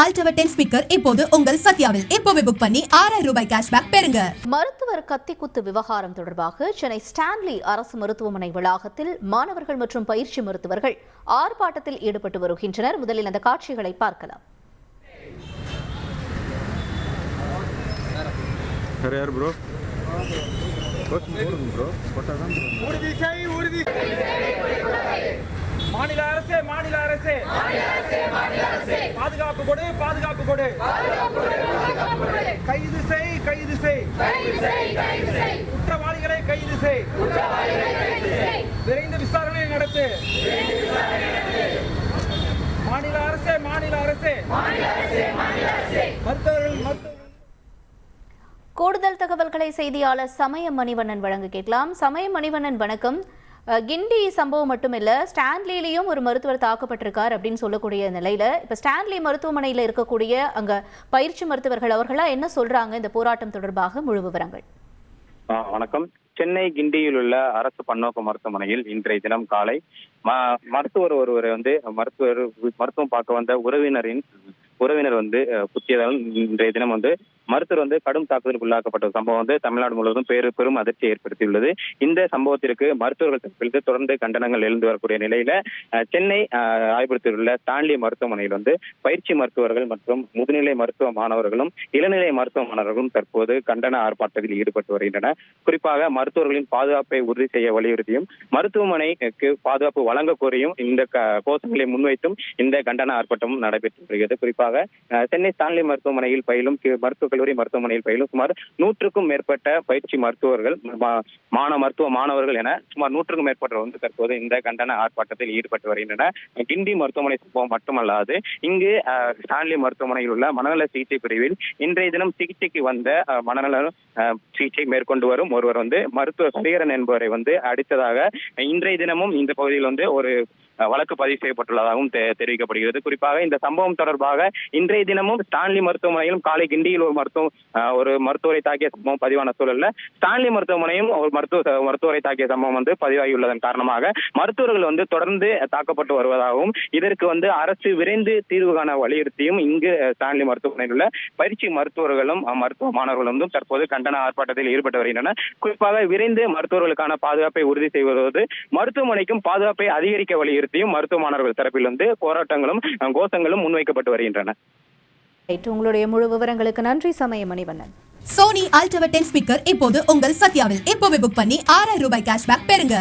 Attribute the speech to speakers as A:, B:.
A: Ultra 10 speaker இப்போது உங்கள் சத்யாவில் இப்போவே புக் பண்ணி 6000 ரூபாய் கேஷ்பேக் பெறுங்க.
B: மருத்துவர் கத்திக்குத்து விவகாரம் தொடர்பாக சென்னை ஸ்டான்லி அரசு மருத்துவமனை வளாகத்தில் மாணவர்கள் மற்றும் பயிற்சி மருத்துவர்கள் ஆர்ப்பாட்டத்தில் ஈடுபட்டு வருகின்றனர். முதலில் அந்த காட்சிகளை பார்க்கலாம்.
C: மாநில அரசே பாதுகாப்பு கொடு கைது செய் குற்றவாளிகளை கைது செய் விரைந்து விசாரணை நடத்து மாநில அரசே மருத்துவர்கள்
B: கூடுதல் தகவல்களை செய்தியாளர் சமய மணிவண்ணன் வழங்க கேட்கலாம். சமய மணிவண்ணன், வணக்கம். கிண்டி சம்பவம் மட்டுமில்ல, ஸ்டான்லியிலையும் ஒரு மருத்துவர் தாக்கப்பட்டிருக்கார் அப்படின்னு சொல்லக்கூடிய நிலையில இப்ப ஸ்டான்லி மருத்துவமனையில இருக்கக்கூடிய அங்க பயிற்சி மருத்துவர்கள் அவர்களா என்ன சொல்றாங்க இந்த போராட்டம் தொடர்பாக? முழு விவரங்கள்.
D: வணக்கம். சென்னை கிண்டியில் உள்ள அரசு பன்னோக்கு மருத்துவமனையில் இன்றைய தினம் காலை மருத்துவர் ஒருவர் மருத்துவம் பார்க்க வந்த உறவினர் குத்தியதால் இன்றைய தினம் மருத்துவர் கடும் தாக்குதலுக்கு உள்ளாக்கப்பட்ட சம்பவம் தமிழ்நாடு முழுவதும் பெரும் அதிர்ச்சியை ஏற்படுத்தியுள்ளது. இந்த சம்பவத்திற்கு மருத்துவர்கள் தரப்பில் தொடர்ந்து கண்டனங்கள் எழுந்து வரக்கூடிய நிலையில சென்னை ராயபுரத்தில் உள்ள ஸ்டான்லி மருத்துவமனையில் பயிற்சி மருத்துவர்கள் மற்றும் முதுநிலை மருத்துவ மாணவர்களும் இளநிலை மருத்துவ மாணவர்களும் தற்போது கண்டன ஆர்ப்பாட்டத்தில் ஈடுபட்டு வருகின்றனர். குறிப்பாக மருத்துவர்களின் பாதுகாப்பை உறுதி செய்ய வலியுறுத்தியும் மருத்துவமனைக்கு பாதுகாப்பு வழங்க கோரியும் இந்த கோஷங்களை முன்வைத்தும் இந்த கண்டன ஆர்ப்பாட்டமும் நடைபெற்று வருகிறது. குறிப்பாக சென்னை ஸ்டான்லி மருத்துவமனையில் பயிலும் கல்லூரி மருத்துவமனையில் பயிலும் சுமார் 100க்கும் மேற்பட்ட பயிற்சி மருத்துவர்கள் மருத்துவ மாணவர்கள் என சுமார் 100க்கும் மேற்பட்டவர் தற்போது இந்த கண்டன ஆர்ப்பாட்டத்தில் ஈடுபட்டு வருகின்றனர். கிண்டி மருத்துவமனை சம்பவம் மட்டுமல்லாது இங்கு ஸ்டான்லி மருத்துவமனையில் உள்ள மனநல சிகிச்சை பிரிவில் இன்றைய தினம் சிகிச்சைக்கு வந்த மனநல சிகிச்சை மேற்கொண்டு வரும் ஒருவர் மருத்துவ ஹரிஹரன் என்பவரை அடித்ததாக இன்றைய தினமும் இந்த பகுதியில் ஒரு வழக்கு பதிவு செய்யப்பட்டுள்ளதாகவும் தெரிவிக்கப்படுகிறது. குறிப்பாக இந்த சம்பவம் தொடர்பாக இன்றைய தினமும் ஸ்டான்லி மருத்துவமனையிலும் காலை கிண்டியில் ஒரு மருத்துவரை தாக்கிய சம்பவம் பதிவான சூழல்ல ஸ்டான்லி மருத்துவமனையும் ஒரு மருத்துவரை தாக்கிய சம்பவம் பதிவாகியுள்ளதன் காரணமாக மருத்துவர்கள் தொடர்ந்து தாக்கப்பட்டு வருவதாகவும் இதற்கு அரசு விரைந்து தீர்வு காண வலியுறுத்தியும் இங்கு ஸ்டான்லி மருத்துவமனையில் உள்ள பயிற்சி மருத்துவர்களும் மருத்துவ மாணவர்களும் தற்போது கண்டன ஆர்ப்பாட்டத்தில் ஈடுபட்டு வருகின்றனர். குறிப்பாக விரைந்து மருத்துவர்களுக்கான பாதுகாப்பை உறுதி செய்வதோடு மருத்துவமனைக்கும் பாதுகாப்பை அதிகரிக்க வலியுறுத்தி மருத்துவ மாணவர்கள் தரப்பில் போராட்டங்களும் கோஷங்களும் முன்வைக்கப்பட்டு வருகின்றன.
B: உங்களுடைய முழு விவரங்களுக்கு நன்றி சமய மணிவண்ணன்.
A: சோனி Ultra 10 ஸ்பீக்கர் இப்போது உங்கள் சத்யாவில் இப்போவே புக் பண்ணி 6000 ரூபாய் கேஷ்பேக் பெறுங்க.